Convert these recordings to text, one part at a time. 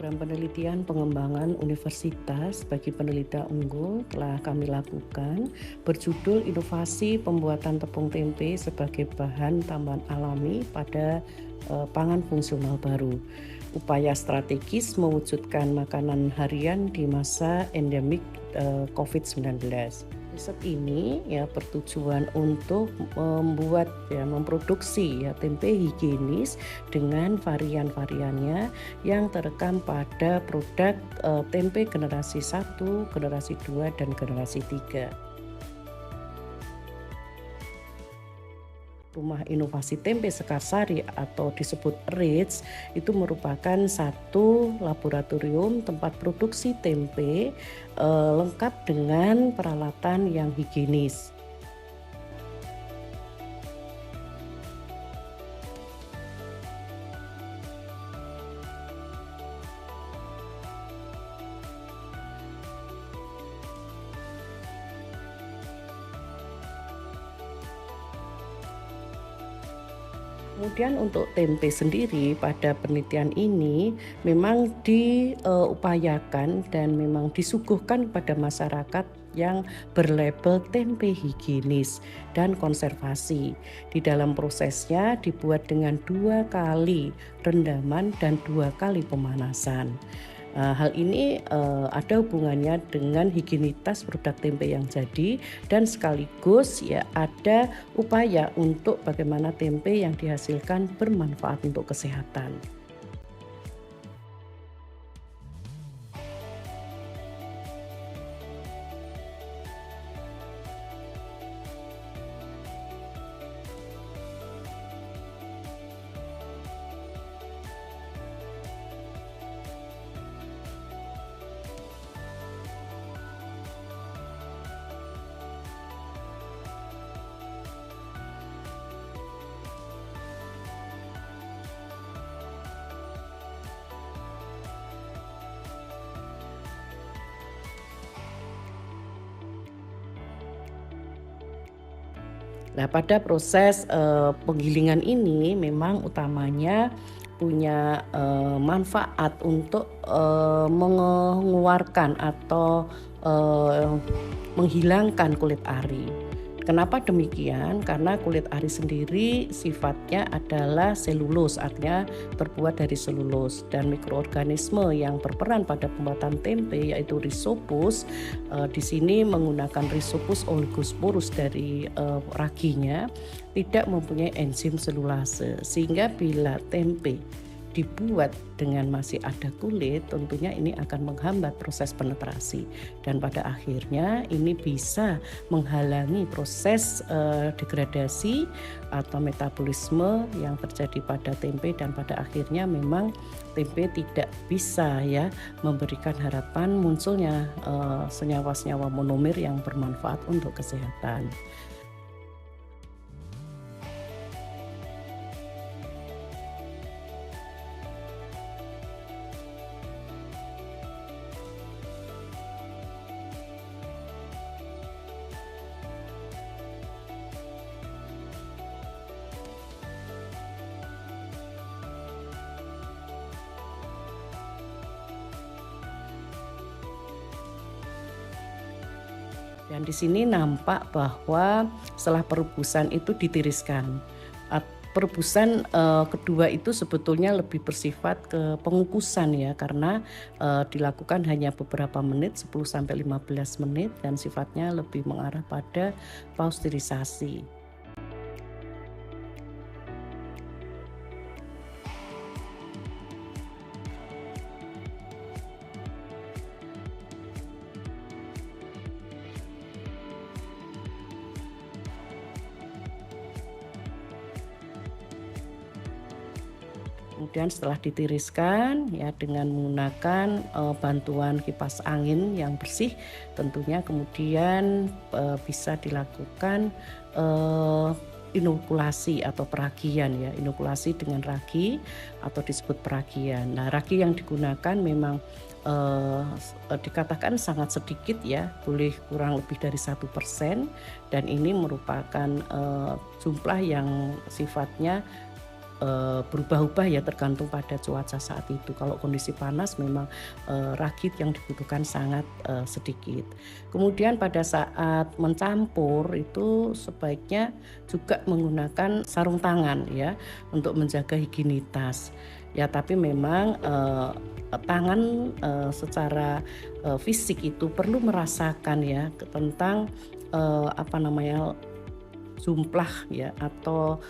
Program penelitian pengembangan universitas bagi peneliti unggul telah kami lakukan berjudul Inovasi Pembuatan Tepung Tempe sebagai Bahan Tambahan Alami pada Pangan Fungsional Baru. Upaya strategis mewujudkan makanan harian di masa endemik COVID-19. Riset ini bertujuan untuk memproduksi tempe higienis dengan varian-variannya yang terekam pada produk tempe generasi 1, generasi 2, dan generasi 3. Rumah Inovasi Tempe Sekarsari atau disebut RITS itu merupakan satu laboratorium tempat produksi tempe lengkap dengan peralatan yang higienis. Kemudian untuk tempe sendiri pada penelitian ini memang diupayakan dan memang disuguhkan pada masyarakat yang berlabel tempe higienis dan konservasi. Di dalam prosesnya dibuat dengan 2 kali rendaman dan 2 kali pemanasan. Hal ini ada hubungannya dengan higienitas produk tempe yang jadi dan sekaligus ada upaya untuk bagaimana tempe yang dihasilkan bermanfaat untuk kesehatan. Nah, pada proses penggilingan ini memang utamanya punya manfaat untuk mengeluarkan atau menghilangkan kulit ari. Kenapa demikian? Karena kulit ari sendiri sifatnya adalah selulus, artinya terbuat dari selulus, dan mikroorganisme yang berperan pada pembuatan tempe yaitu Rhizopus di sini menggunakan Rhizopus oligosporus dari raginya tidak mempunyai enzim selulase, sehingga bila tempe dibuat dengan masih ada kulit, tentunya ini akan menghambat proses penetrasi dan pada akhirnya ini bisa menghalangi proses degradasi atau metabolisme yang terjadi pada tempe dan pada akhirnya memang tempe tidak bisa memberikan harapan munculnya senyawa-senyawa monomer yang bermanfaat untuk kesehatan. Dan di sini nampak bahwa setelah perebusan itu ditiriskan. Perebusan kedua itu sebetulnya lebih bersifat ke pengukusan karena dilakukan hanya beberapa menit, 10-15 menit, dan sifatnya lebih mengarah pada pasteurisasi. Kemudian setelah ditiriskan dengan menggunakan bantuan kipas angin yang bersih, tentunya kemudian bisa dilakukan inokulasi atau peragian inokulasi dengan ragi atau disebut peragian. Nah, ragi yang digunakan memang dikatakan sangat sedikit boleh kurang lebih dari 1%, dan ini merupakan jumlah yang sifatnya berubah-ubah ya tergantung pada cuaca saat itu. Kalau kondisi panas memang ragi yang dibutuhkan sangat sedikit. Kemudian pada saat mencampur itu sebaiknya juga menggunakan sarung tangan ya untuk menjaga higienitas. Ya tapi memang tangan secara fisik itu perlu merasakan ya tentang jumlah ya atau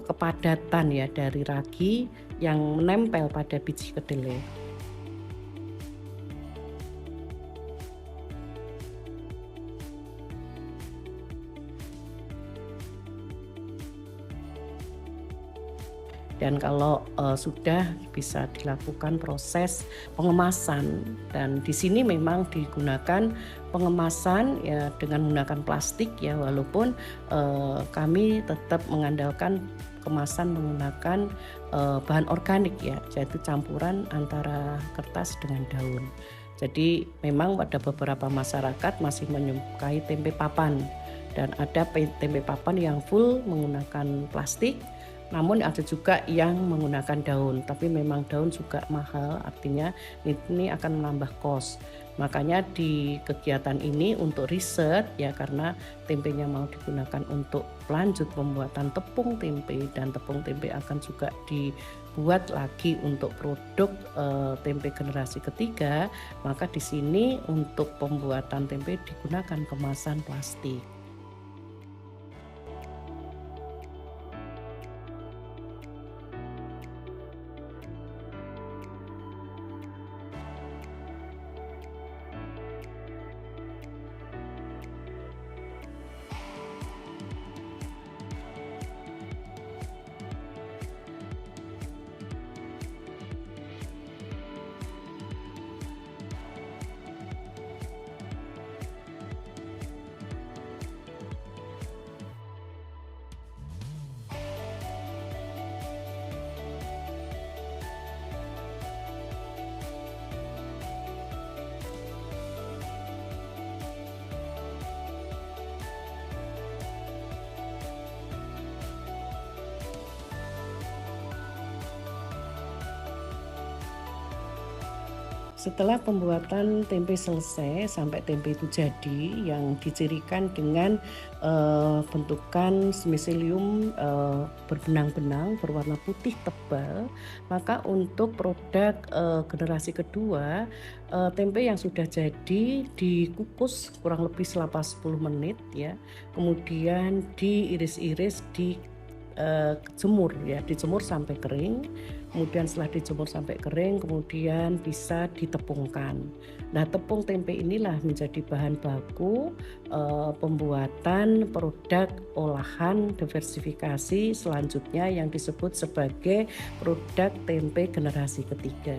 kepadatan ya dari ragi yang menempel pada biji kedelai. Dan kalau sudah bisa dilakukan proses pengemasan, dan di sini memang digunakan pengemasan ya dengan menggunakan plastik ya, walaupun kami tetap mengandalkan kemasan menggunakan bahan organik ya, yaitu campuran antara kertas dengan daun. Jadi memang pada beberapa masyarakat masih menyukai tempe papan, dan ada tempe papan yang full menggunakan plastik. Namun ada juga yang menggunakan daun, tapi memang daun juga mahal, artinya ini akan menambah kos. Makanya di kegiatan ini untuk riset ya, karena tempenya mau digunakan untuk lanjut pembuatan tepung tempe, dan tepung tempe akan juga dibuat lagi untuk produk tempe generasi ketiga, maka di sini untuk pembuatan tempe digunakan kemasan plastik. Setelah pembuatan tempe selesai sampai tempe itu jadi, yang dicirikan dengan bentukan semiselium berbenang-benang berwarna putih tebal, maka untuk produk generasi kedua, tempe yang sudah jadi dikukus kurang lebih selama 10 menit ya, kemudian diiris-iris, dijemur ya, dijemur sampai kering. Kemudian setelah dijemur sampai kering, kemudian bisa ditepungkan. Nah, tepung tempe inilah menjadi bahan baku pembuatan produk olahan diversifikasi selanjutnya yang disebut sebagai produk tempe generasi ketiga.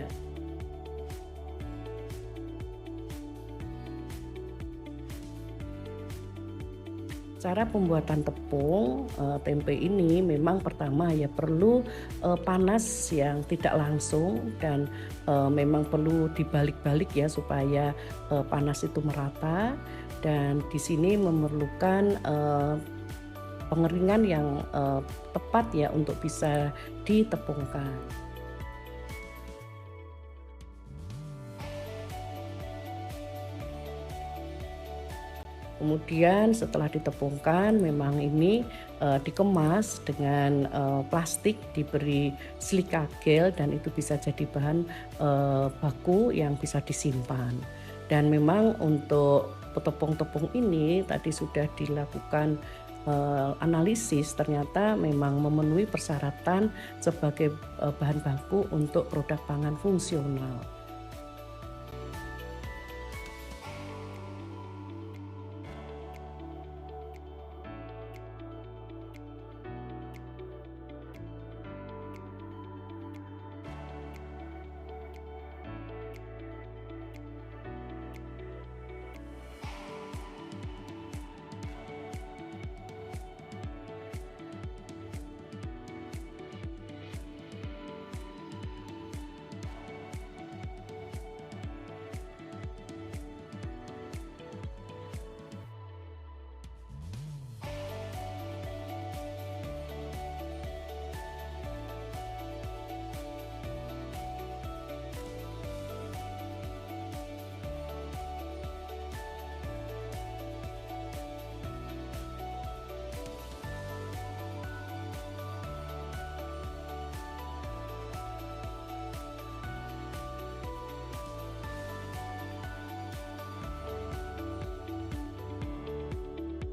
Cara pembuatan tepung tempe ini memang pertama ya perlu panas yang tidak langsung, dan memang perlu dibalik-balik ya supaya panas itu merata, dan di sini memerlukan pengeringan yang tepat ya untuk bisa ditepungkan. Kemudian setelah ditepungkan memang ini dikemas dengan plastik, diberi silika gel, dan itu bisa jadi bahan baku yang bisa disimpan. Dan memang untuk tepung-tepung ini tadi sudah dilakukan analisis, ternyata memang memenuhi persyaratan sebagai bahan baku untuk produk pangan fungsional.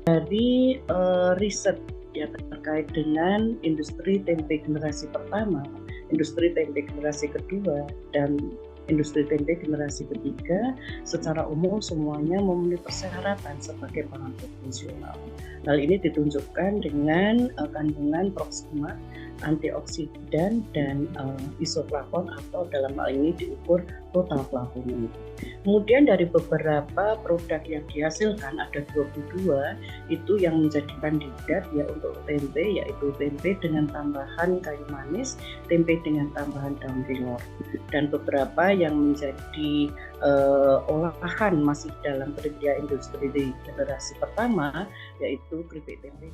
Dari riset ya terkait dengan industri tempe generasi pertama, industri tempe generasi kedua, dan industri tempe generasi ketiga, secara umum semuanya memenuhi persyaratan sebagai pangan konvensional. Hal ini ditunjukkan dengan kandungan proxima, antioksidan, dan isoflavon, atau dalam hal ini diukur total flavonoid. Kemudian dari beberapa produk yang dihasilkan ada 22 itu yang menjadi kandidat ya untuk tempe, yaitu tempe dengan tambahan kayu manis, tempe dengan tambahan daun kelor, dan beberapa yang menjadi olahan masih dalam kriteria industri generasi pertama, yaitu keripik tempe.